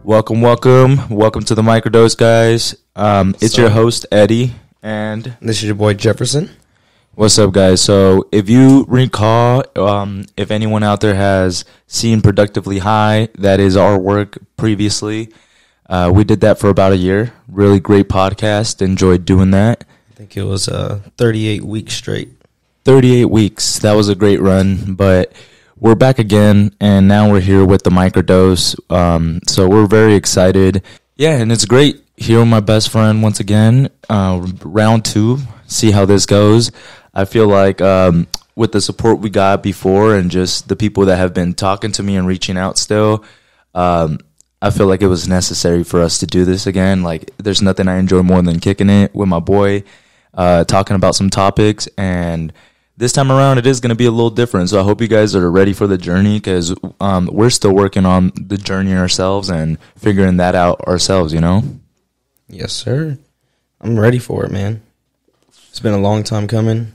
Welcome to the Microdose, guys. It's your host, Eddy, and this is your boy, Jefferson. What's up, guys? So, if you recall, if anyone out there has seen Productively High, that is our work previously. We did that for about a year. Really great podcast. Enjoyed doing that. I think it was 38 weeks straight. 38 weeks. That was a great run, but we're back again, and now we're here with the Microdose. So we're very excited. Yeah, and it's great here with my best friend once again. Round 2. See how this goes. I feel like with the support we got before and just the people that have been talking to me and reaching out still, I feel like it was necessary for us to do this again. Like, there's nothing I enjoy more than kicking it with my boy, talking about some topics, and this time around, it is going to be a little different, so I hope you guys are ready for the journey, because we're still working on the journey ourselves and figuring that out ourselves, you know? Yes, sir. I'm ready for it, man. It's been a long time coming.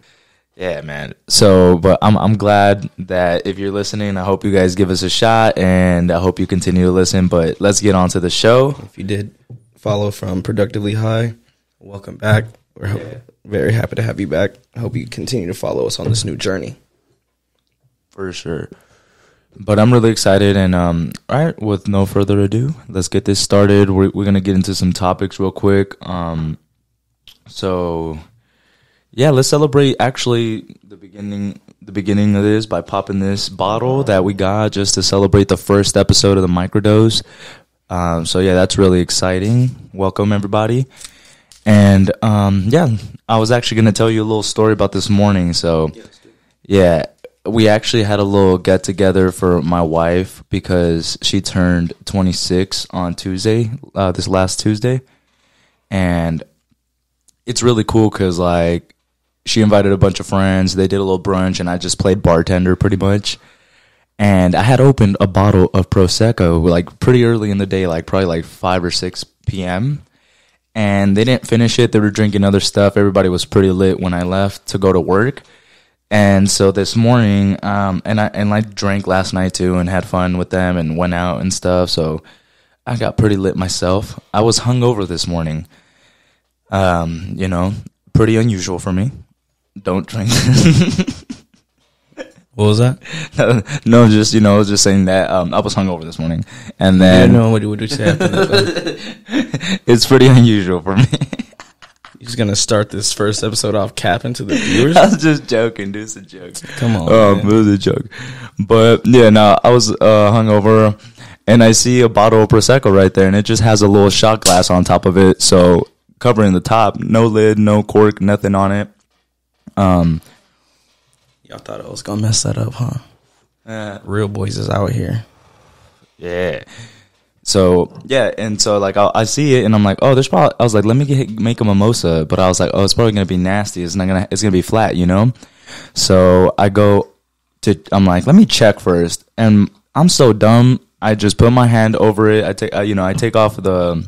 Yeah, man. So, but I'm glad that if you're listening, I hope you guys give us a shot, and I hope you continue to listen, but let's get on to the show. If you did follow from Productively High, welcome back. We're very happy to have you back. I hope you continue to follow us on this new journey. For sure. But I'm really excited, and all right, with no further ado, let's get this started. We're going to get into some topics real quick. So, yeah, let's celebrate actually the beginning of this by popping this bottle that we got just to celebrate the first episode of the Microdose. So, yeah, that's really exciting. Welcome, everybody. And, yeah, I was actually going to tell you a little story about this morning. So, yeah, we actually had a little get-together for my wife because she turned 26 on Tuesday, this last Tuesday. And it's really cool because, like, she invited a bunch of friends. They did a little brunch, and I just played bartender pretty much. And I had opened a bottle of Prosecco, like, pretty early in the day, like, probably, like, 5 or 6 p.m., and they didn't finish it. They were drinking other stuff. Everybody was pretty lit when I left to go to work. And so this morning, and I drank last night too and had fun with them and went out and stuff. So I got pretty lit myself. I was hungover this morning. You know, pretty unusual for me. Don't drink. What was that? No, just saying that I was hungover this morning, and then what would you say after that? It's pretty unusual for me. You're just gonna start this first episode off capping to the viewers? I was just joking, dude. It's a joke. Come on, it was a joke. But yeah, no, I was hungover, and I see a bottle of Prosecco right there, and it just has a little shot glass on top of it, so covering the top, no lid, no cork, nothing on it. Y'all thought I was gonna mess that up, huh? Real boys is out here. Yeah. So yeah, and so like I see it, and I'm like, oh, there's probably. I was like, let me make a mimosa, but I was like, oh, it's probably gonna be nasty. It's gonna be flat, you know. So I'm like, let me check first, and I'm so dumb. I just put my hand over it. I take off the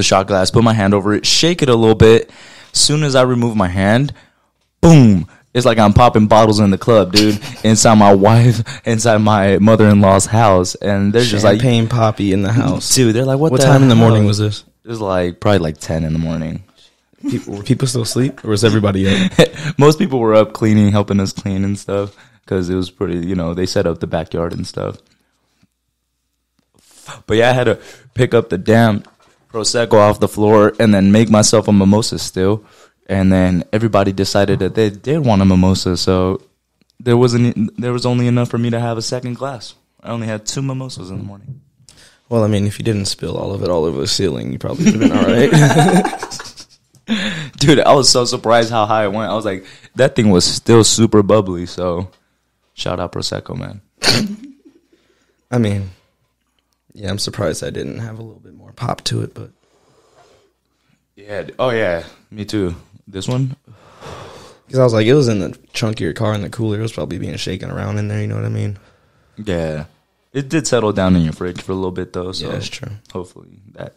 shot glass, put my hand over it, shake it a little bit. Soon as I remove my hand, boom. It's like I'm popping bottles in the club, dude, inside my mother-in-law's house. And they're just like... Champagne Poppy in the house. Dude, they're like, what time in the morning was this? It was probably like 10 in the morning. Were people still asleep, or was everybody up? Most people were up cleaning, helping us clean and stuff, because it was pretty, they set up the backyard and stuff. But yeah, I had to pick up the damn Prosecco off the floor and then make myself a mimosa still. And then everybody decided that they did want a mimosa, so there was only enough for me to have a second glass. I only had 2 mimosas in the morning. Well, I mean, if you didn't spill all of it all over the ceiling, you probably would have been all right. Dude, I was so surprised how high it went. I was like, that thing was still super bubbly, so shout out Prosecco, man. I mean, yeah, I'm surprised I didn't have a little bit more pop to it, but... Yeah, oh yeah, me too. This one? Because I was like, it was in the trunk of your car in the cooler. It was probably being shaken around in there, you know what I mean? Yeah. It did settle down in your fridge for a little bit, though. So yeah, that's true. Hopefully that,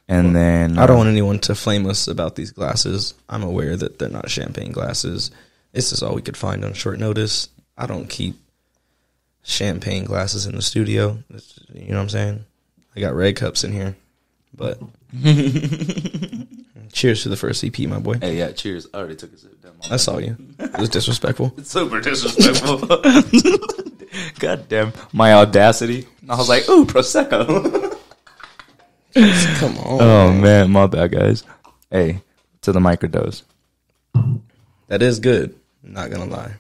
And then... I don't want anyone to flame us about these glasses. I'm aware that they're not champagne glasses. This is all we could find on short notice. I don't keep champagne glasses in the studio. You know what I'm saying? I got red cups in here, but cheers to the first EP, my boy. Hey, yeah, cheers. I already took a sip. I saw you. It was disrespectful. It's super disrespectful. God damn. My audacity. I was like, ooh, Prosecco. Come on. Oh, man. My bad, guys. Hey, to the microdose. That is good. Not going to lie.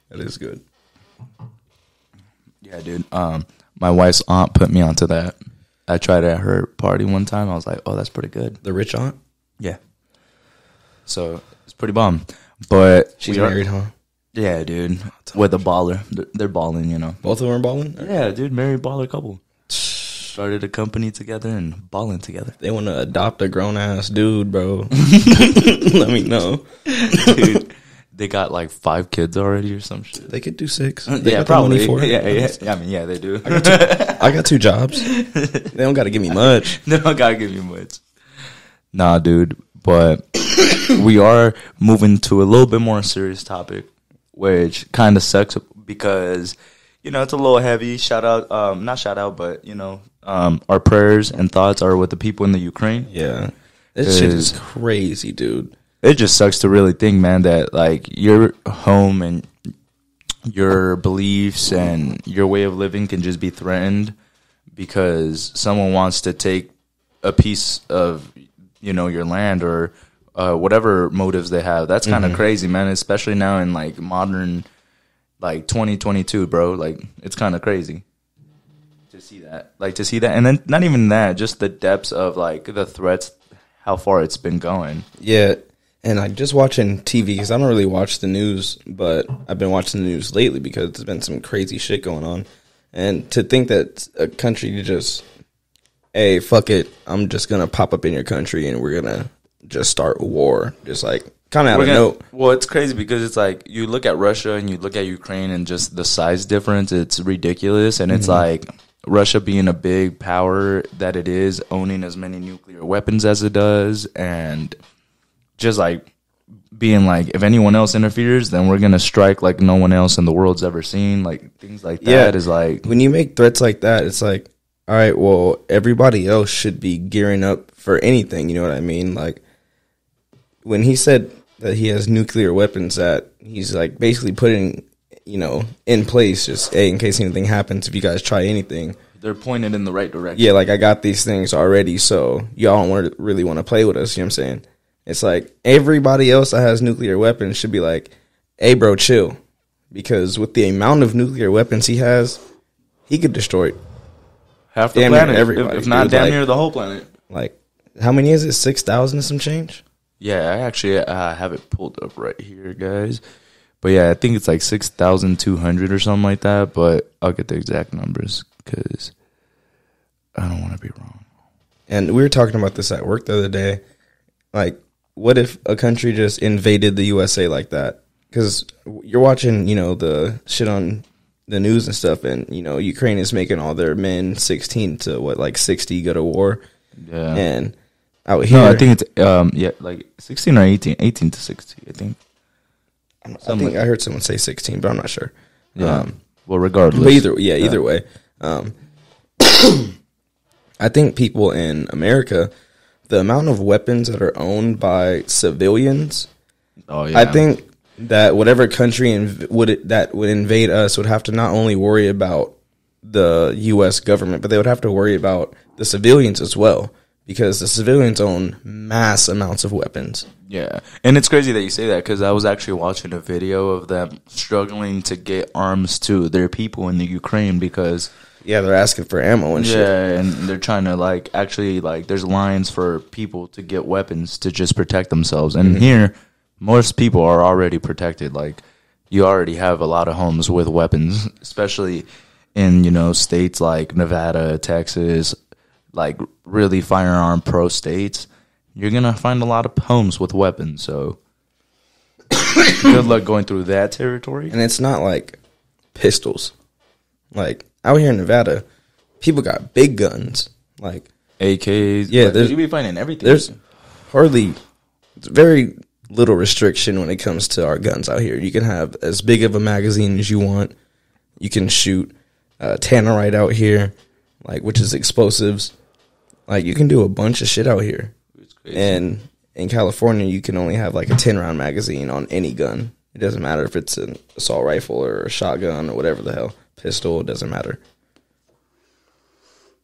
That is good. Yeah, dude. My wife's aunt put me onto that. I tried it at her party one time. I was like, oh, that's pretty good. The rich aunt? Yeah. So, it's pretty bomb. But she's married, huh? Yeah, dude. With a baller. They're balling, you know. Both of them are balling? Yeah, dude. Married baller couple. Started a company together and balling together. They want to adopt a grown-ass dude, bro. Let me know. Dude, they got like 5 kids already or some shit. They could do 6. They got probably. The money for it. Yeah. I mean, yeah, they do. I got 2 jobs. They don't got to give me much. They don't got to give you much. Nah, dude. But we are moving to a little bit more serious topic, which kind of sucks because, you know, it's a little heavy. Shout out, not shout out, but, you know, our prayers and thoughts are with the people in the Ukraine. Yeah. This shit is crazy, dude. It just sucks to really think, man, that, like, your home and your beliefs and your way of living can just be threatened because someone wants to take a piece of, you know, your land or whatever motives they have. That's kind of crazy, man, especially now in, like, modern, like, 2022, bro. Like, it's kind of crazy to see that. Like, to see that. And then not even that, just the depths of, like, the threats, how far it's been going. Yeah. And I just watching TV because I don't really watch the news, but I've been watching the news lately because there's been some crazy shit going on. And to think that a country just, hey, fuck it, I'm just going to pop up in your country and we're going to just start a war. Just like kind of out of note. Well, it's crazy because it's like you look at Russia and you look at Ukraine and just the size difference, it's ridiculous. And it's like Russia being a big power that it is, owning as many nuclear weapons as it does, and just like being like, if anyone else interferes, then we're gonna strike like no one else in the world's ever seen. Like things like that is like, when you make threats like that, it's like, all right, well, everybody else should be gearing up for anything. You know what I mean? Like when he said that he has nuclear weapons, that he's like basically putting, you know, in place, just hey, in case anything happens, if you guys try anything, they're pointed in the right direction. Yeah, like I got these things already, so y'all don't really want to play with us. You know what I'm saying? It's like everybody else that has nuclear weapons should be like, hey, bro, chill. Because with the amount of nuclear weapons he has, he could destroy half the planet, if not damn near the whole planet. Like, how many is it? 6,000 and some change? Yeah, I actually have it pulled up right here, guys. But yeah, I think it's like 6,200 or something like that. But I'll get the exact numbers because I don't want to be wrong. And we were talking about this at work the other day. Like, what if a country just invaded the USA like that? Because you're watching, you know, the shit on the news and stuff, and, you know, Ukraine is making all their men 16 to, what, like 60 go to war? Yeah. And out here... No, I think it's, like 16 or 18. 18 to 60, I think. I heard someone say 16, but I'm not sure. Yeah. Well, regardless. But either way. I think people in America... the amount of weapons that are owned by civilians, I think that whatever country that would invade us would have to not only worry about the U.S. government, but they would have to worry about the civilians as well, because the civilians own mass amounts of weapons. Yeah, and it's crazy that you say that because I was actually watching a video of them struggling to get arms to their people in the Ukraine because... yeah, they're asking for ammo and shit. Yeah, and they're trying to, like, actually, like, there's lines for people to get weapons to just protect themselves. And here, most people are already protected. Like, you already have a lot of homes with weapons, especially in, you know, states like Nevada, Texas, like, really firearm pro states. You're going to find a lot of homes with weapons, so good luck going through that territory. And it's not, like, pistols. Like... out here in Nevada, people got big guns, like AKs. Yeah, you be finding everything. There's very little restriction when it comes to our guns out here. You can have as big of a magazine as you want. You can shoot tannerite out here. like which is explosives. Like you can do a bunch of shit out here. It's crazy. And in California, you can only have like a 10-round magazine on any gun. It doesn't matter if it's an assault rifle or a shotgun or whatever the hell, pistol. It doesn't matter.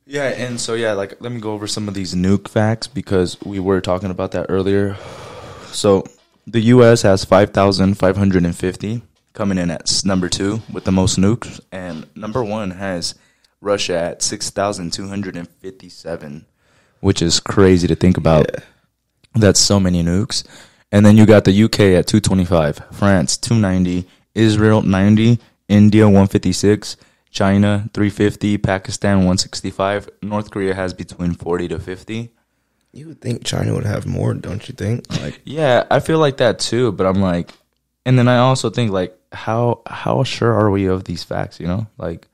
Yeah, and so like let me go over some of these nuke facts because we were talking about that earlier. So the U.S. has 5,550, coming in at number 2 with the most nukes, and number 1 has Russia at 6,257, which is crazy to think about. Yeah. That's so many nukes. And then you got the UK at 225, France 290, Israel 90, India 156, China 350, Pakistan 165. North Korea has between 40 to 50. You would think China would have more, don't you think? Like, yeah, I feel like that too, but I'm like, and then I also think like, how sure are we of these facts? You know, like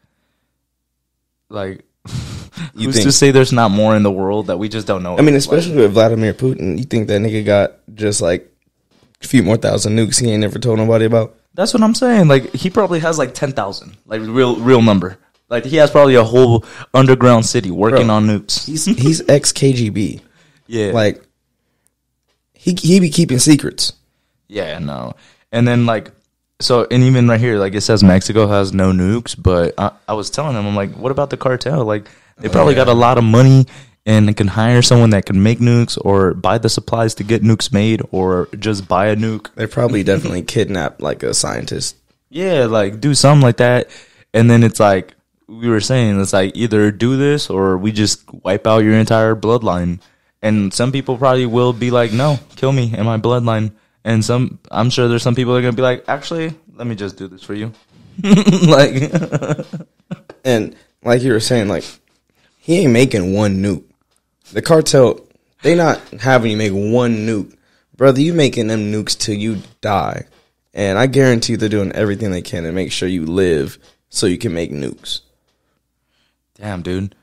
who's to say there's not more in the world that we just don't know? I mean, especially with Vladimir Putin, you think that nigga got just like a few more thousand nukes he ain't never told nobody about? That's what I'm saying. Like he probably has like 10,000, like real number. Like he has probably a whole underground city working on nukes. He's ex KGB. Yeah, like he be keeping secrets. Yeah, no. And then like, so, and even right here, like it says Mexico has no nukes, but I was telling them, I'm like, what about the cartel? Like they probably got a lot of money and they can hire someone that can make nukes or buy the supplies to get nukes made or just buy a nuke. They probably definitely kidnap like a scientist. Yeah, like do something like that. And then it's like we were saying, it's like either do this or we just wipe out your entire bloodline. And some people probably will be like, no, kill me and my bloodline. And I'm sure there's some people that are going to be like, actually, let me just do this for you. Like, and like you were saying, like, he ain't making one nuke. The cartel, they not having you make one nuke. Brother, you making them nukes till you die. And I guarantee they're doing everything they can to make sure you live so you can make nukes. Damn, dude.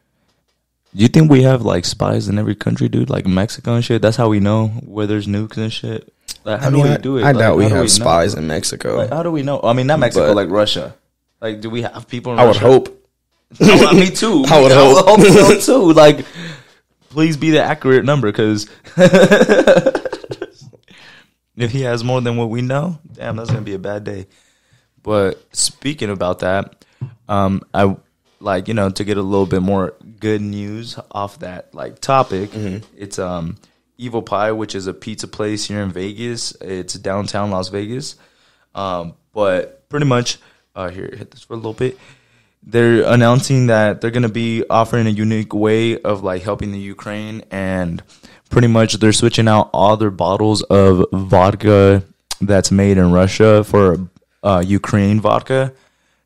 Do you think we have, like, spies in every country, dude? Like Mexico and shit? That's how we know where there's nukes and shit? Like, how do we do it? I doubt we have spies in Mexico. Like, how do we know? I mean, not Mexico, but like Russia. Like, do we have people in Russia? I would hope. Me too. I would hope so too. Like, please be the accurate number, because if he has more than what we know, damn, that's going to be a bad day. But speaking about that, I like, you know, to get a little bit more good news off that like topic, it's Evel Pie, which is a pizza place here in Vegas. It's downtown Las Vegas. But pretty much, here, hit this for a little bit. They're announcing that they're going to be offering a unique way of like helping the Ukraine, and pretty much they're switching out all their bottles of vodka that's made in Russia for Ukraine vodka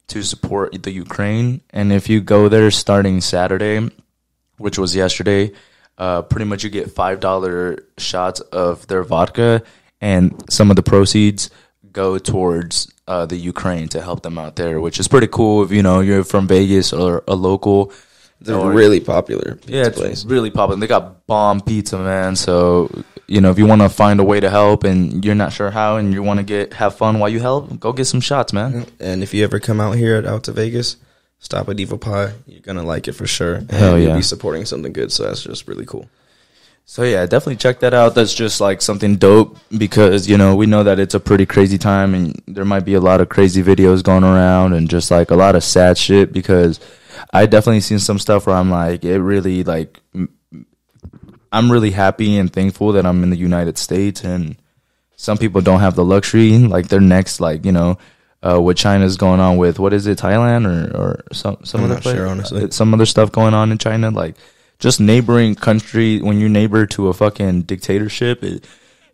to support the Ukraine. And if you go there starting Saturday, which was yesterday, pretty much you get $5 shots of their vodka, and some of the proceeds go towards the Ukraine to help them out there, which is pretty cool if, you know, you're from Vegas or a local. They're really popular pizza it's place. Really popular. They got bomb pizza, man. So, you know, if you want to find a way to help and you're not sure how and you want to have fun while you help, go get some shots, man. And if you ever come out to Vegas, stop at Evel Pie. You're going to like it for sure. And Hell yeah. You'll be supporting something good, so that's just really cool. So, yeah, definitely check that out. That's just, like, something dope because, you know, we know that it's a pretty crazy time and there might be a lot of crazy videos going around and just, like, a lot of sad shit, because I definitely seen some stuff where I'm like, it really, like, I'm really happy and thankful that I'm in the United States, and some people don't have the luxury. Like, their next, like, you know, what China's going on with, what is it, Thailand or some other place? Sure, honestly. Some other stuff going on in China, like, just neighboring country, when you're neighbor to a fucking dictatorship,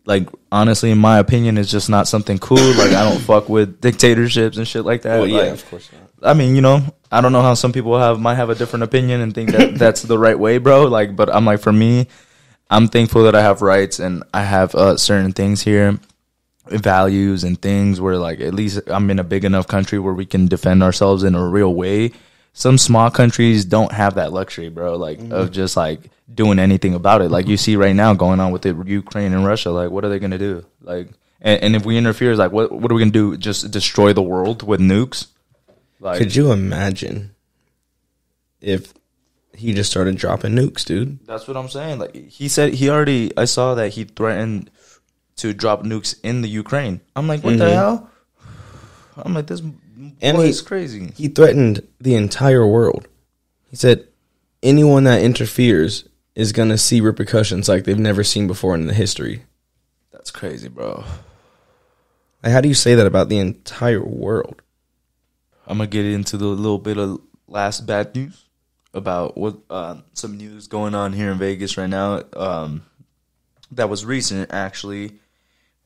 like, honestly, in my opinion, it's just not something cool. Like, I don't fuck with dictatorships and shit like that. Well, yeah, like, of course not. I mean, you know, I don't know how some people might have a different opinion and think that that's the right way, bro. Like, but I'm like, for me, I'm thankful that I have rights and I have certain things here, values and things where, like, at least I'm in a big enough country where we can defend ourselves in a real way. Some small countries don't have that luxury, bro, like, of just, like, doing anything about it. Like, you see right now going on with the Ukraine and Russia, like, what are they going to do? Like, and if we interfere, it's like, what are we going to do? Just destroy the world with nukes? Like, could you imagine if he just started dropping nukes, dude. That's what I'm saying. Like he said, I saw that he threatened to drop nukes in the Ukraine. I'm like, what the hell? I'm like, this boy is crazy. He threatened the entire world. He said, anyone that interferes is going to see repercussions like they've never seen before in the history. That's crazy, bro. Like, how do you say that about the entire world? I'm going to get into the little bit of last bad news about what some news going on here in Vegas right now. That was recent, actually.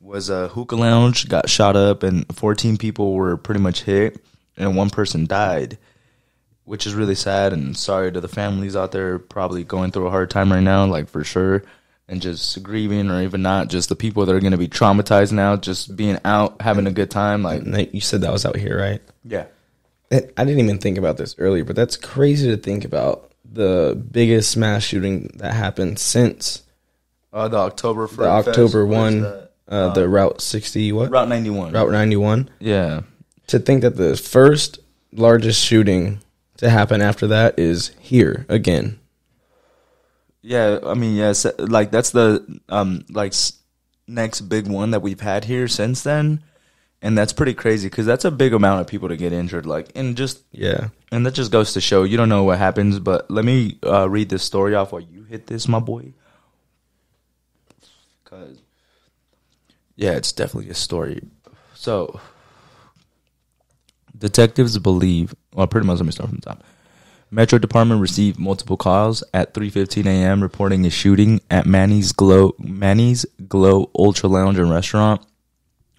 Was a hookah lounge got shot up and 14 people were pretty much hit and one person died, which is really sad and sorry to the families out there probably going through a hard time right now, like for sure, and just grieving, or even not, just the people that are going to be traumatized now, just being out, having a good time. Like you said that was out here, right? Yeah. I didn't even think about this earlier, but that's crazy to think about. The biggest mass shooting that happened since the October 1st. The October 1, the Route 60, what? Route 91. Route 91. Yeah. To think that the first largest shooting to happen after that is here again. Yeah, I mean, yes, like that's the next big one that we've had here since then, and that's pretty crazy because that's a big amount of people to get injured. Like, and that just goes to show you don't know what happens. But let me read this story off while you hit this, my boy. Cause yeah, it's definitely a story. So detectives believe. Well, pretty much let me start from the top. Metro Department received multiple calls at 3:15 a.m. reporting a shooting at Manny's Glow Ultra Lounge and Restaurant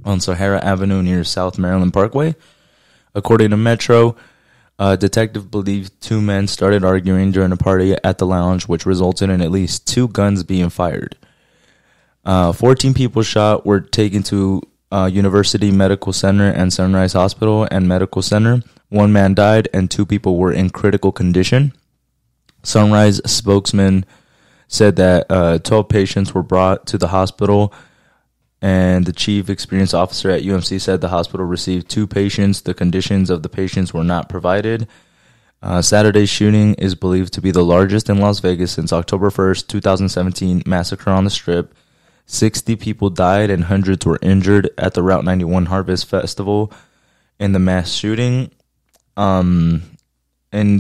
on Sahara Avenue near South Maryland Parkway. According to Metro, detective believed two men started arguing during a party at the lounge, which resulted in at least 2 guns being fired. 14 people shot were taken to University Medical Center and Sunrise Hospital and Medical Center. 1 man died and 2 people were in critical condition. Sunrise spokesman said that 12 patients were brought to the hospital, and the chief experience officer at UMC said the hospital received 2 patients. The conditions of the patients were not provided. Saturday's shooting is believed to be the largest in Las Vegas since October 1st, 2017 massacre on the Strip. 60 people died and hundreds were injured at the Route 91 Harvest Festival in the mass shooting. And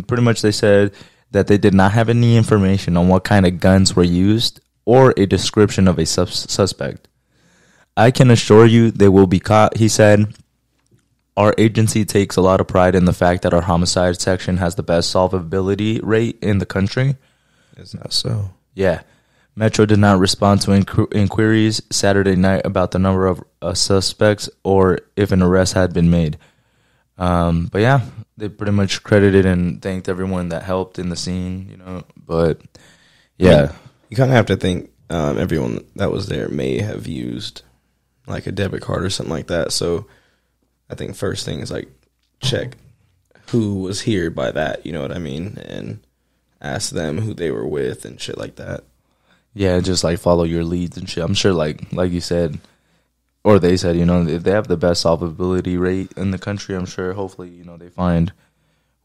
pretty much they said that they did not have any information on what kind of guns were used or a description of a suspect. I can assure you they will be caught, he said. Our agency takes a lot of pride in the fact that our homicide section has the best solvability rate in the country. Is that so? Yeah. Metro did not respond to inquiries Saturday night about the number of suspects or if an arrest had been made. But yeah, they pretty much credited and thanked everyone that helped in the scene, you know. But yeah, I mean, you kind of have to think everyone that was there may have used like a debit card or something like that. So I think first thing is like check who was here by that, you know what I mean, and ask them who they were with and shit like that. Yeah, just like follow your leads and shit. I'm sure, like you said, or they said, you know, if they have the best solvability rate in the country, I'm sure, hopefully, you know, they find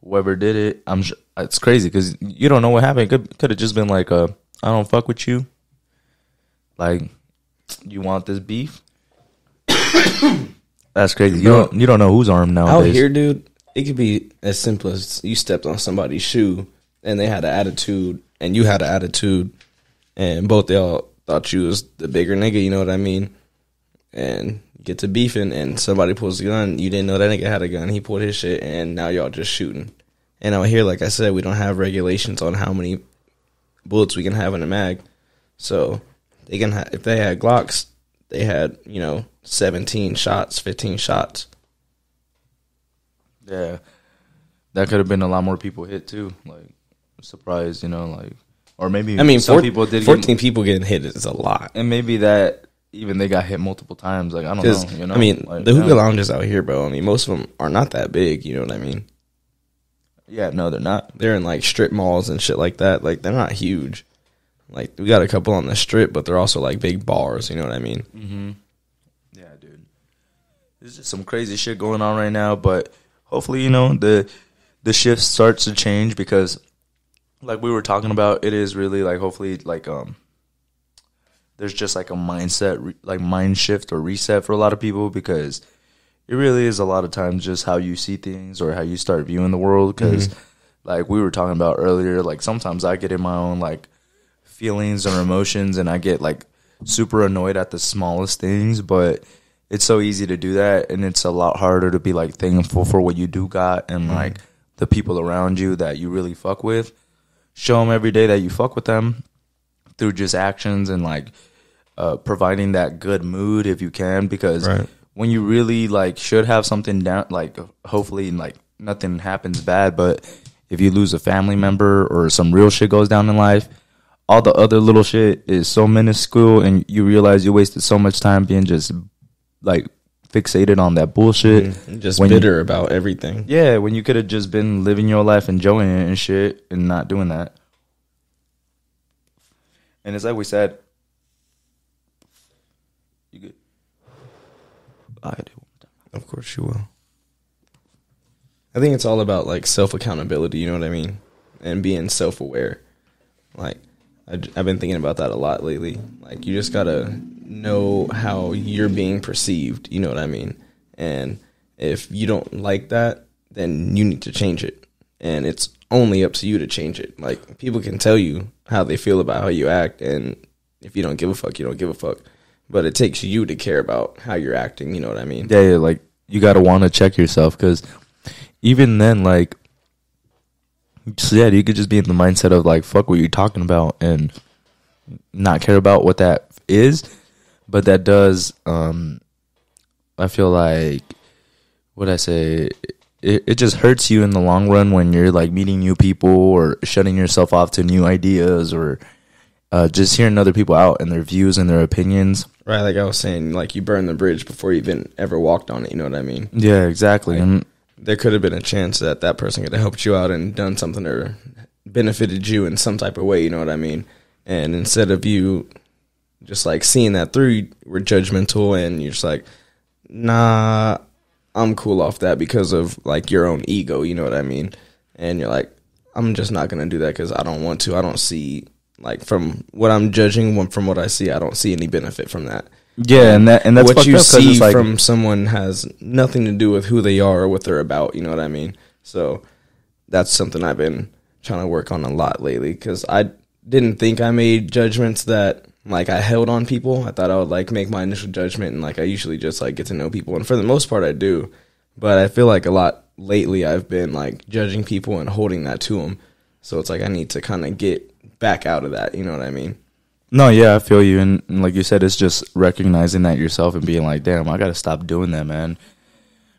whoever did it. I'm sure it's crazy because you don't know what happened. Could have just been like I don't fuck with you. Like, you want this beef? That's crazy. You don't know who's armed nowadays. Out here, dude, it could be as simple as you stepped on somebody's shoe and they had an attitude and you had an attitude. And both y'all thought you was the bigger nigga, you know what I mean? And get to beefing, and somebody pulls a gun. You didn't know that nigga had a gun. He pulled his shit, and now y'all just shooting. And out here, like I said, we don't have regulations on how many bullets we can have in a mag. So they can if they had Glocks, they had, 17 shots, 15 shots. Yeah. That could have been a lot more people hit, too. Like, surprised, or maybe some people did 14 people getting hit is a lot. And maybe that even they got hit multiple times. Like, I don't know. I mean, like, the hookah lounges out here, bro, I mean, most of them are not that big, you know what I mean? Yeah, no, they're not. They're in, like, strip malls and shit like that. Like, they're not huge. Like, we got a couple on the strip, but they're also, like, big bars, you know what I mean? Mm-hmm. Yeah, dude. There's just some crazy shit going on right now, but hopefully, the shift starts to change because like we were talking about, it is really like hopefully like there's just like a mindset like mind shift or reset for a lot of people, because it really is a lot of times just how you see things or how you start viewing the world. Because like we were talking about earlier, like sometimes I get in my own like feelings or emotions, and I get like super annoyed at the smallest things, but it's so easy to do that, and it's a lot harder to be like thankful for what you do got and like the people around you that you really fuck with. Show them every day that you fuck with them through just actions and like providing that good mood if you can, because when you really like should have something down, like hopefully like nothing happens bad, but if you lose a family member or some real shit goes down in life, all the other little shit is so minuscule, and you realize you wasted so much time being just like fixated on that bullshit. Just bitter about everything. Yeah, when you could have just been living your life, enjoying it and shit, and not doing that. And it's like we said, you good? I do. Of course you will. I think it's all about like self-accountability, you know what I mean? And being self-aware. Like, I've been thinking about that a lot lately. Like, you just gotta know how you're being perceived, you know what I mean? And if you don't like that, then you need to change it. And it's only up to you to change it. Like, people can tell you how they feel about how you act, and if you don't give a fuck, you don't give a fuck. But it takes you to care about how you're acting, you know what I mean? Yeah, like, you gotta want to check yourself, because even then, like, so yeah, you could just be in the mindset of like, fuck what you're talking about, and not care about what that is. But that does, I feel like, what I say, it just hurts you in the long run when you're like meeting new people or shutting yourself off to new ideas, or just hearing other people out and their views and their opinions. Right, like I was saying, like you burn the bridge before you even ever walked on it, you know what I mean? Yeah, exactly. Like, there could have been a chance that that person could have helped you out and done something or benefited you in some type of way, you know what I mean? And instead of you just like seeing that through, you were judgmental, and you're just like, nah, I'm cool off that because of like your own ego, you know what I mean? And you're like, I'm just not going to do that because I don't want to. I don't see, like, from what I'm judging, from what I see, I don't see any benefit from that. Yeah, and that's what you see like, from someone has nothing to do with who they are or what they're about, you know what I mean? So that's something I've been trying to work on a lot lately, because I didn't think I made judgments that like I held on people. I thought I would like make my initial judgment, and like I usually just like get to know people, and for the most part I do. But I feel like a lot lately I've been like judging people and holding that to them. So it's like I need to kind of get back out of that, you know what I mean? No, yeah, I feel you. And like you said, it's just recognizing that yourself and being like, damn, I got to stop doing that, man.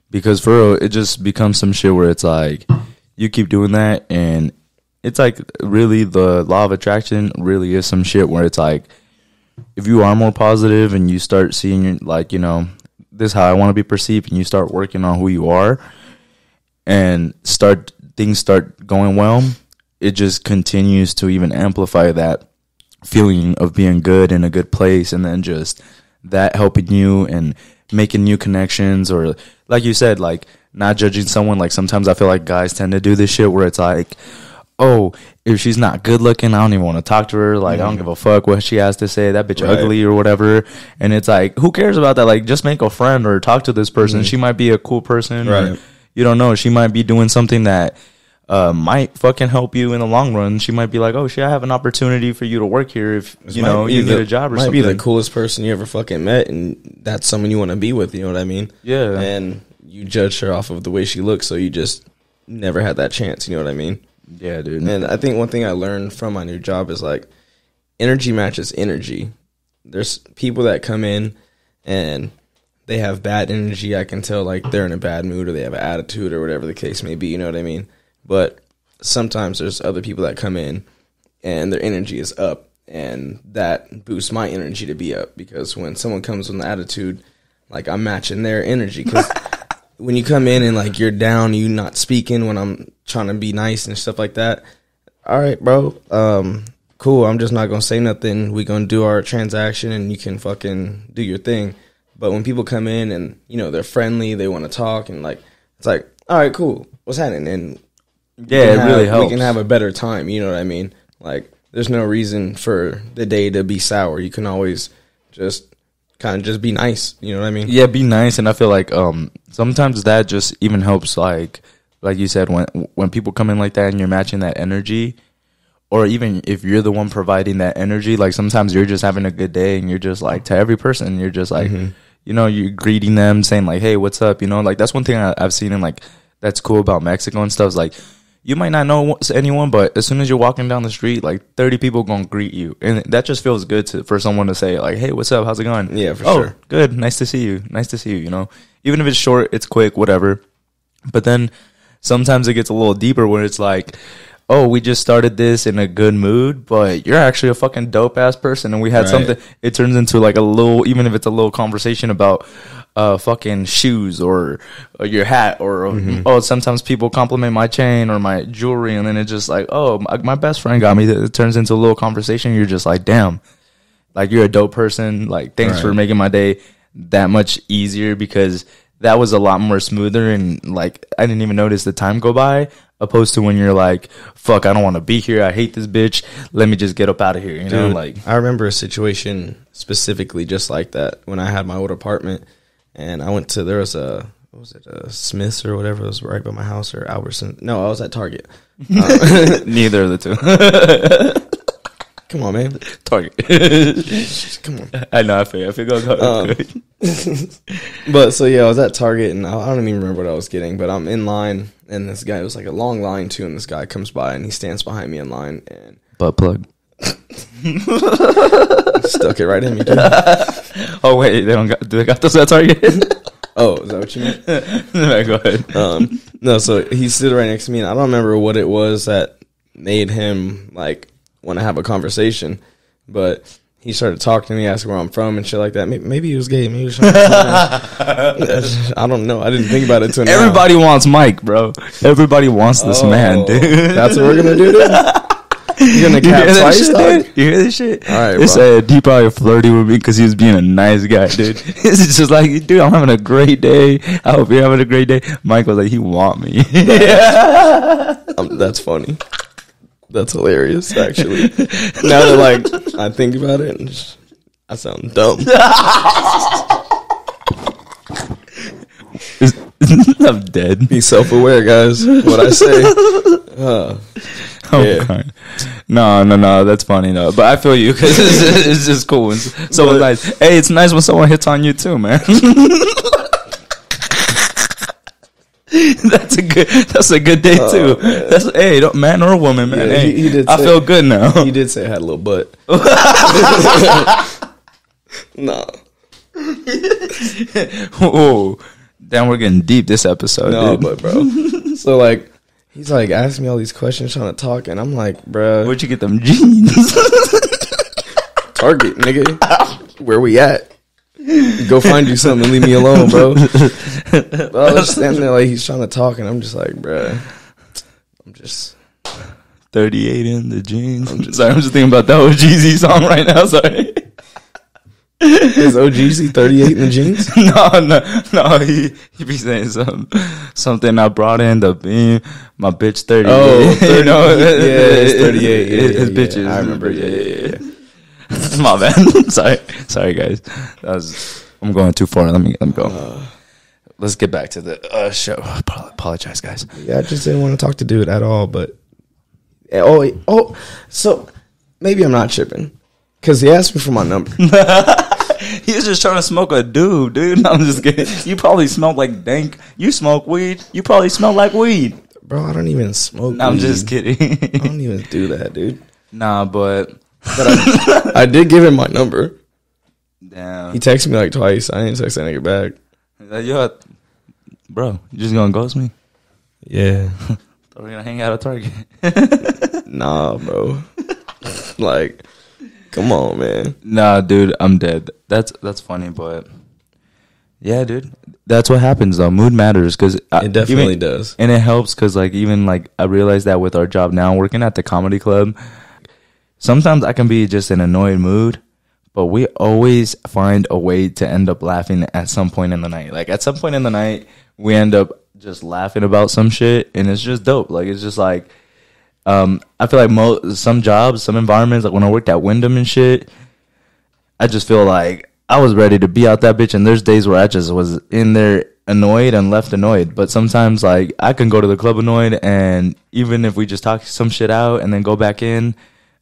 Because for real, it just becomes some shit where it's like, you keep doing that, and it's like really the law of attraction really is some shit where it's like, if you are more positive and you start seeing, like, you know, this is how I want to be perceived, and you start working on who you are, and things start going well, it just continues to even amplify that feeling of being good in a good place, and then just that helping you and making new connections, or like you said, like not judging someone. Like sometimes I feel like guys tend to do this shit where it's like, oh, if she's not good looking, I don't even want to talk to her. Like, I don't give a fuck what she has to say. That bitch ugly or whatever. And it's like, who cares about that? Like, just make a friend or talk to this person. She might be a cool person. Or, you don't know. She might be doing something that might fucking help you in the long run. She might be like, oh shit, I have an opportunity for you to work here if you know you get a job or something. Might be the coolest person you ever fucking met, and that's someone you want to be with, you know what I mean? Yeah. And you judge her off of the way she looks, so you just never had that chance, you know what I mean? Yeah, dude. And I think one thing I learned from my new job is like, energy matches energy. There's people that come in and they have bad energy. I can tell like they're in a bad mood, or they have an attitude, or whatever the case may be, you know what I mean? But sometimes there's other people that come in and their energy is up, and that boosts my energy to be up, because when someone comes with an attitude, like I'm matching their energy. Because when you come in and like you're down, you not speaking when I'm trying to be nice and stuff like that. All right, bro. Cool. I'm just not going to say nothing. We're going to do our transaction and you can fucking do your thing. But when people come in and, you know, they're friendly, they want to talk, and like, it's like, all right, cool. What's happening? And Yeah, it really helps. We can have a better time. You know what I mean? Like, there's no reason for the day to be sour. You can always just kind of just be nice. You know what I mean? Yeah, be nice. And I feel like sometimes that just even helps, like you said, when people come in like that and you're matching that energy, or even if you're the one providing that energy, like sometimes you're just having a good day and you're just like, to every person, you're just like, you know, you're greeting them, saying like, hey, what's up? You know, like that's one thing I've seen in like, that's cool about Mexico and stuff. Is like, you might not know anyone, but as soon as you're walking down the street, like 30 people gonna greet you, and that just feels good for someone to say like, "Hey, what's up? How's it going?" Yeah, for sure. Good. Nice to see you. Nice to see you. You know, even if it's short, it's quick, whatever. But then sometimes it gets a little deeper where it's like, oh, we just started this in a good mood, but you're actually a fucking dope ass person, and we had something. It turns into like a little, even if it's a little conversation about fucking shoes or your hat, or oh, sometimes people compliment my chain or my jewelry, and then it's just like, oh, my best friend got me. It turns into a little conversation. You're just like, damn, like you're a dope person. Like, thanks for making my day that much easier, because that was a lot more smoother, and like I didn't even notice the time go by, opposed to when you're like, fuck, I don't want to be here, I hate this bitch, let me just get up out of here, you know? Like, I remember a situation specifically just like that when I had my old apartment, and I went to, there was a, what was it, a Smith's or whatever, it was right by my house, or Albertson. No, I was at Target. Neither of the two. Come on, man. Target. Come on. I know, I feel go. But so yeah, I was at Target, and I don't even remember what I was getting, but I'm in line, and this guy, it was like a long line too, and this guy comes by and he stands behind me in line, and butt plug. Stuck it right in me, dude. Oh wait, do they got those at Target? Oh, is that what you meant? No, go ahead. No, so he stood right next to me, and I don't remember what it was that made him like want to have a conversation, but he started talking to me, asking where I'm from and shit like that. Maybe he was gay. Maybe he was I don't know. I didn't think about it until now. Everybody wants Mike, bro. Everybody wants this man, dude. That's what we're gonna do, dude. You're gonna capsize, dog? You hear this shit? All right, they said he probably flirting with me because he was being a nice guy, dude. It's just like, dude, I'm having a great day. I hope you're having a great day. Mike was like, he want me. That's funny. That's hilarious, actually. Now that like I think about it, I sound dumb. I'm dead. Be self-aware, guys. What I say. Yeah. No, that's funny though. But I feel you, because it's just cool. It's so nice. Hey, it's nice when someone hits on you too, man. That's a good day too. Man. That's man or woman, man. Yeah, he did. I feel good now. He did say I had a little butt. No. Oh, damn, we're getting deep this episode. No, dude. But bro. So like, he's like asking me all these questions, trying to talk, and I'm like, bro, where'd you get them jeans? Target, nigga. Where we at? Go find you something and leave me alone, bro. But I was standing there like he's trying to talk, and I'm just like, bruh, I'm just 38 in the jeans. I'm just thinking about that OGZ song right now. Sorry. Is OGZ 38 in the jeans? No. He be saying something. I brought in the beam. My bitch 38. Oh, 30, you know, it's 38. Yeah, his bitches. I remember. Yeah. My bad. Sorry, guys. I'm going too far. Let me go. Let's get back to the show. Apologize, guys. Yeah, I just didn't want to talk to dude at all. But so maybe I'm not tripping, because he asked me for my number. He was just trying to smoke a dude. No, I'm just kidding. You probably smell like dank. You smoke weed. You probably smell like weed. Bro, I don't even smoke. I'm just kidding. I don't even do that, dude. Nah, but I did give him my number. Damn. He texted me like twice. I didn't text that nigga back. Yo, bro, you just gonna ghost me? Yeah. Thought we were gonna hang out at Target. Nah, bro. Like, come on, man. Nah, dude, I'm dead. That's funny, but yeah, dude, that's what happens though. Mood matters, because it definitely does, and it helps because like even like I realize that with our job now, working at the comedy club, sometimes I can be just in an annoyed mood, but we always find a way to end up laughing at some point in the night. Like at some point in the night, we end up just laughing about some shit, and it's just dope. Like, it's just like, I feel like some jobs, some environments, like when I worked at Wyndham and shit, I just feel like I was ready to be out that bitch, and there's days where I just was in there annoyed and left annoyed. But sometimes, like, I can go to the club annoyed, and even if we just talk some shit out and then go back in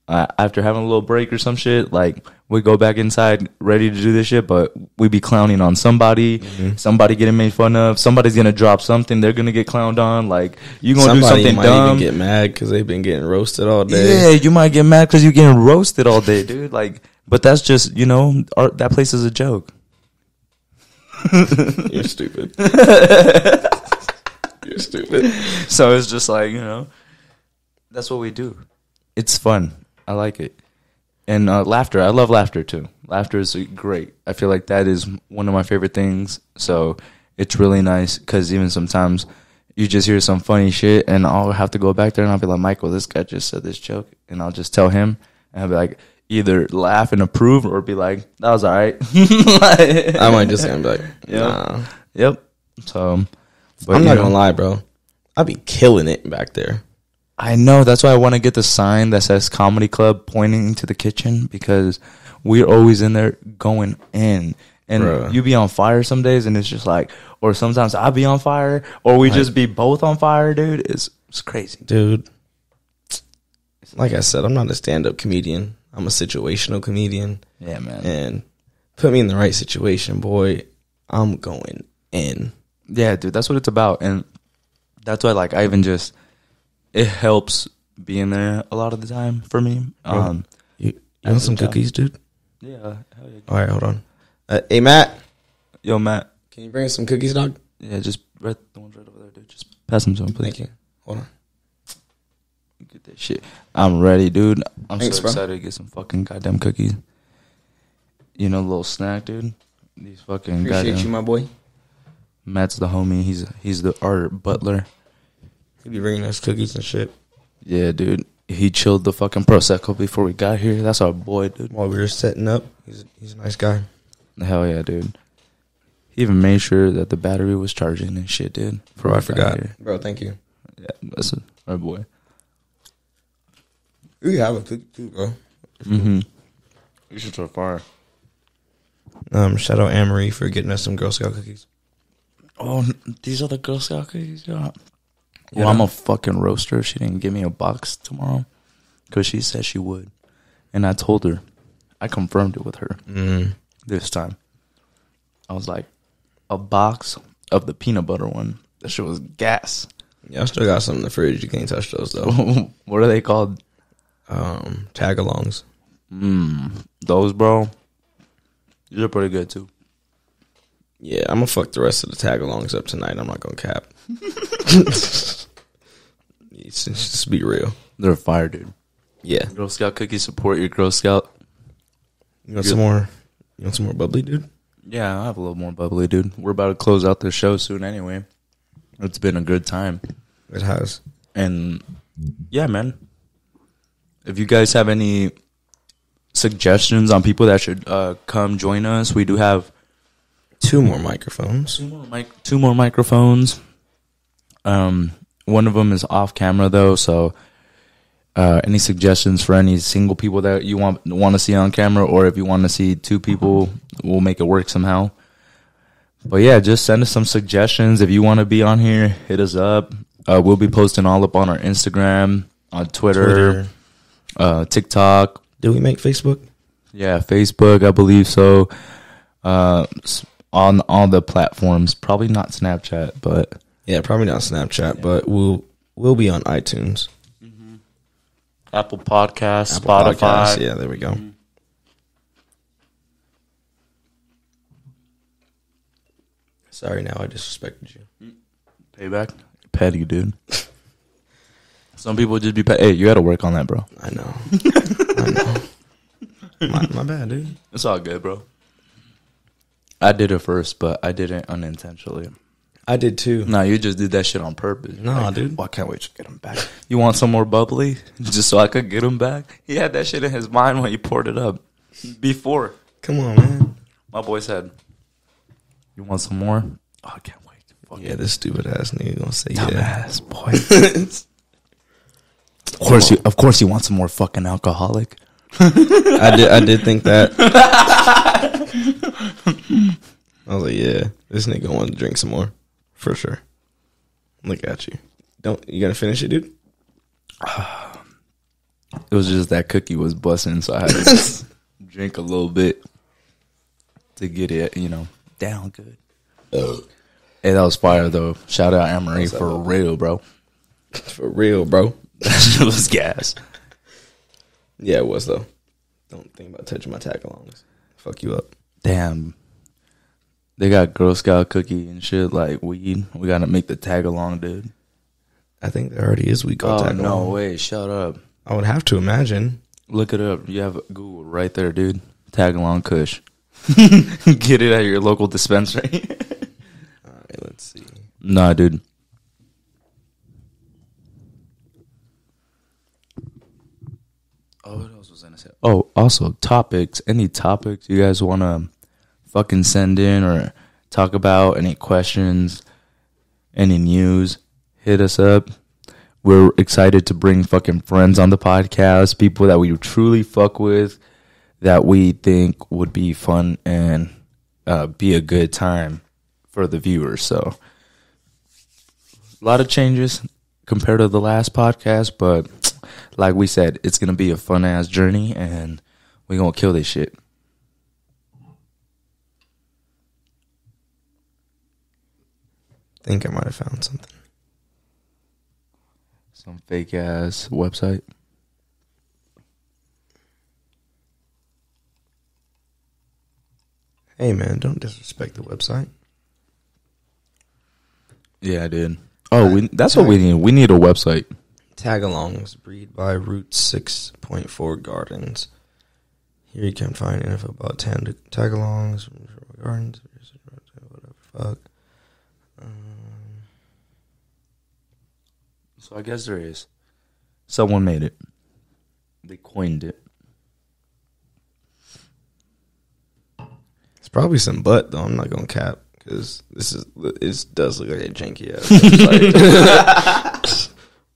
after having a little break or some shit, like, we go back inside ready to do this shit, but we be clowning on somebody, somebody getting made fun of, somebody's gonna drop something, they're gonna get clowned on, like, you gonna do something might dumb. Even get mad because they've been getting roasted all day. Yeah, you might get mad because you're getting roasted all day, dude. Like, but that's just, you know, that place is a joke. You're stupid. You're stupid. So it's just like, you know, that's what we do. It's fun. I like it. And laughter. I love laughter too. Laughter is great. I feel like that is one of my favorite things. So it's really nice because even sometimes you just hear some funny shit and I'll have to go back there and I'll be like, Michael, this guy just said this joke. And I'll just tell him and I'll be like, either laugh and approve or be like, that was all right. I might just be like, nah. Yep. So, but I'm not going to lie, bro. I'll be killing it back there. I know. That's why I want to get the sign that says Comedy Club pointing into the kitchen because we're always in there going in. And Bruh. You be on fire some days and it's just like, or sometimes I'll be on fire or we just be both on fire, dude. It's crazy. Dude, like I said, I'm not a stand-up comedian. I'm a situational comedian. Yeah, man. And put me in the right situation, boy, I'm going in. Yeah, dude, that's what it's about. And that's why, like, I even just... It helps being there a lot of the time for me. You want some cookies, dude? Yeah. Hell yeah. All right, hold on. Hey, Matt. Yo, Matt. Can you bring us some cookies, dog? Yeah, just the ones right over there, dude. Just pass them to him, please. Thank you. Hold on. Get that shit. I'm ready, dude. Thanks, so excited to get some fucking goddamn cookies. You know, a little snack, dude. These fucking Appreciate goddamn... you, my boy. Matt's the homie. He's our butler. He be bringing us cookies and shit. Yeah, dude. He chilled the fucking Prosecco before we got here. That's our boy, dude. While we were setting up, he's a nice guy. Hell yeah, dude. He even made sure that the battery was charging and shit, dude. Bro, I forgot. Bro, thank you. Yeah, that's our boy. We have a cookie too, bro. Mm-hmm. You should try fire. Shout out Anne-Marie for getting us some Girl Scout cookies. Oh, these are the Girl Scout cookies, yeah. Well, I'm a fucking roaster if she didn't give me a box tomorrow. Because she said she would. And I told her. I confirmed it with her this time. I was like, a box of the peanut butter one. That shit was gas. Yeah, I still got some in the fridge. You can't touch those, though. What are they called? Tagalongs. Those, bro. These are pretty good, too. Yeah, I'm going to fuck the rest of the tagalongs up tonight. I'm not going to cap. Just be real. They're fire, dude. Yeah. Girl Scout cookies, support your Girl Scout. You want some more? You want some more bubbly, dude? Yeah, I'll have a little more bubbly, dude. We're about to close out the show soon anyway. It's been a good time. It has. And, yeah, man. If you guys have any suggestions on people that should come join us, we do have... Two more microphones. Two more microphones. One of them is off camera though, so any suggestions for any single people that you want to see on camera, or if you want to see two people, we'll make it work somehow. But yeah, just send us some suggestions. If you want to be on here, hit us up. We'll be posting all up on our Instagram, on Twitter. TikTok. Did we make Facebook? Yeah, Facebook, I believe so. On all the platforms, probably not Snapchat, but yeah, probably not Snapchat, but we'll be on iTunes, Apple Podcasts, Spotify. Podcasts. Yeah, there we go. Sorry, now I disrespected you. Payback, petty, dude. Some people just be petty. Hey, you got to work on that, bro. I know. My bad, dude. It's all good, bro. I did it first, but I did it unintentionally. I did too. No, you just did that shit on purpose. No, like, dude. Well, I can't wait to get him back. You want some more bubbly? Just so I could get him back? He had that shit in his mind when he poured it up. Before. Come on, man. My boy said, you want some more? Oh, I can't wait. Yeah, this stupid ass nigga gonna say dumbass boy. Of course you want some more fucking alcoholic. I did think that. I was like, yeah, this nigga want to drink some more. For sure. Look at you. You gonna finish it, dude? It was just that cookie was busting, so I had to drink a little bit to get it, down good. Hey, that was fire, though. Shout out Anne-Marie for real, bro. For real, bro. That shit was gas. Yeah, it was, though. Don't think about touching my tag-alongs. Fuck you up. Damn. They got Girl Scout cookie and shit like weed. We gotta make the tag-along, dude. I think there already is weed called tag-along. No way. Shut up. I would have to imagine. Look it up. You have Google right there, dude. Tag-along Kush. Get it at your local dispensary. All right, let's see. Nah, dude. Oh, what else was I gonna say? Oh, also topics. Any topics you guys wanna fucking send in or talk about? Any questions? Any news? Hit us up. We're excited to bring fucking friends on the podcast, people that we truly fuck with, that we think would be fun and be a good time for the viewers. So, a lot of changes compared to the last podcast, but like we said, it's going to be a fun-ass journey, and we're going to kill this shit. I think I might have found something. Some fake-ass website. Hey, man, don't disrespect the website. Yeah, I did. Oh, that's what we need. We need a website. Tagalongs breed by Route 6.4 Gardens. Here you can find info about tagalongs from gardens. Whatever, fuck. So I guess there is. Someone made it. They coined it. It's probably some butt, though. I'm not going to cap. Because it does look like a janky ass website.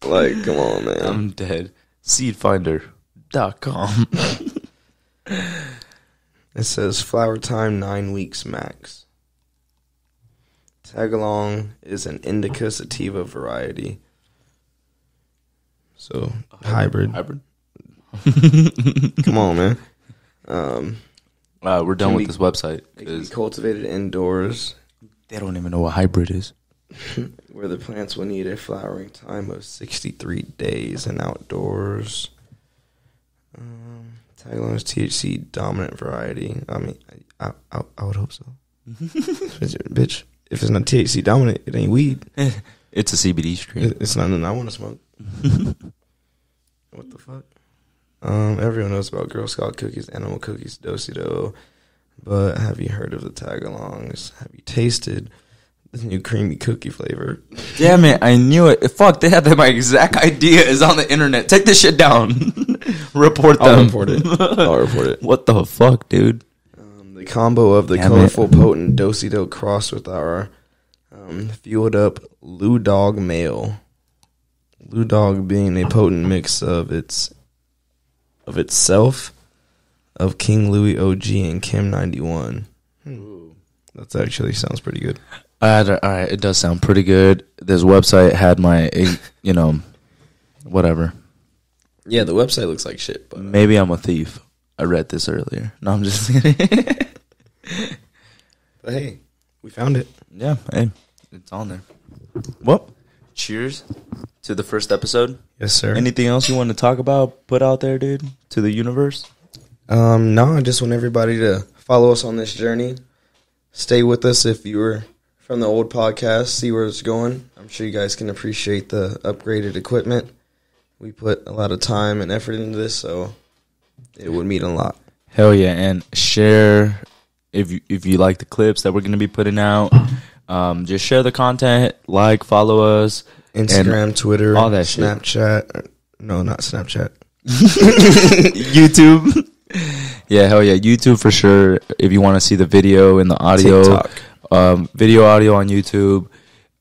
Like, come on, man. I'm dead. Seedfinder.com. It says flower time 9 weeks max. Tagalong is an indica sativa variety. So, hybrid. Come on, man. We're done with this website. It can be cultivated indoors. They don't even know what hybrid is. Where the plants will need a flowering time of 63 days, and outdoors. Tagalong is THC dominant variety. I mean, I would hope so. Bitch, if it's not THC dominant, it ain't weed. It's a CBD strain. It's not nothing I want to smoke. What the fuck? Everyone knows about Girl Scout cookies, animal cookies, do-si-do. But have you heard of the Tagalongs? Have you tasted this new creamy cookie flavor? Damn it, I knew it. Fuck, they had that. My exact idea is on the internet. Take this shit down. Report them. I'll report it. What the fuck, dude? The combo of the colorful, potent do-si-do crossed with our fueled up Lou Dog male. Lou Dog being a potent mix of itself, of King Louis OG and Kim 91. That actually sounds pretty good. All right, it does sound pretty good. This website had my, whatever. Yeah, the website looks like shit. But maybe I'm a thief. I read this earlier. No, I'm just kidding. But hey, we found it. Yeah, hey, it's on there. Well, cheers to the first episode. Yes, sir. Anything else you want to talk about, put out there, dude, to the universe? No, I just want everybody to follow us on this journey. Stay with us if you were from the old podcast, see where it's going. I'm sure you guys can appreciate the upgraded equipment. We put a lot of time and effort into this, so it would mean a lot. Hell yeah, and share if you like the clips that we're going to be putting out. Just share the content, follow us. Instagram, Twitter, all that Snapchat. Shit. No, not Snapchat. YouTube. Yeah, hell yeah, YouTube for sure. If you want to see the video and the audio, TikTok. Video, audio on YouTube.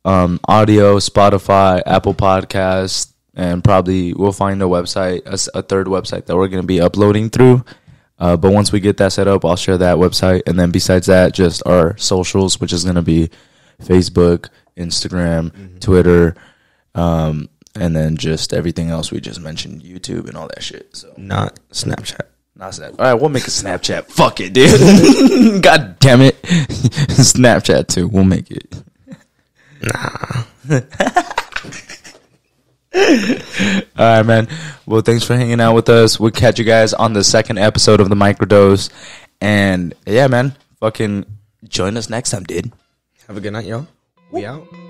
audio, Spotify, Apple Podcast, and probably we'll find a website, a third website that we're going to be uploading through. But once we get that set up, I'll share that website. And then besides that, just our socials, which is going to be Facebook, Instagram, Twitter, and then just everything else we just mentioned, YouTube and all that shit. So not Snapchat. Not Snapchat. All right, we'll make a Snapchat. Fuck it, dude. God damn it. Snapchat too. We'll make it. Nah. All right, man. Well, thanks for hanging out with us. We'll catch you guys on the second episode of the Microdose. And yeah, man, fucking join us next time, dude. Have a good night, y'all. We out.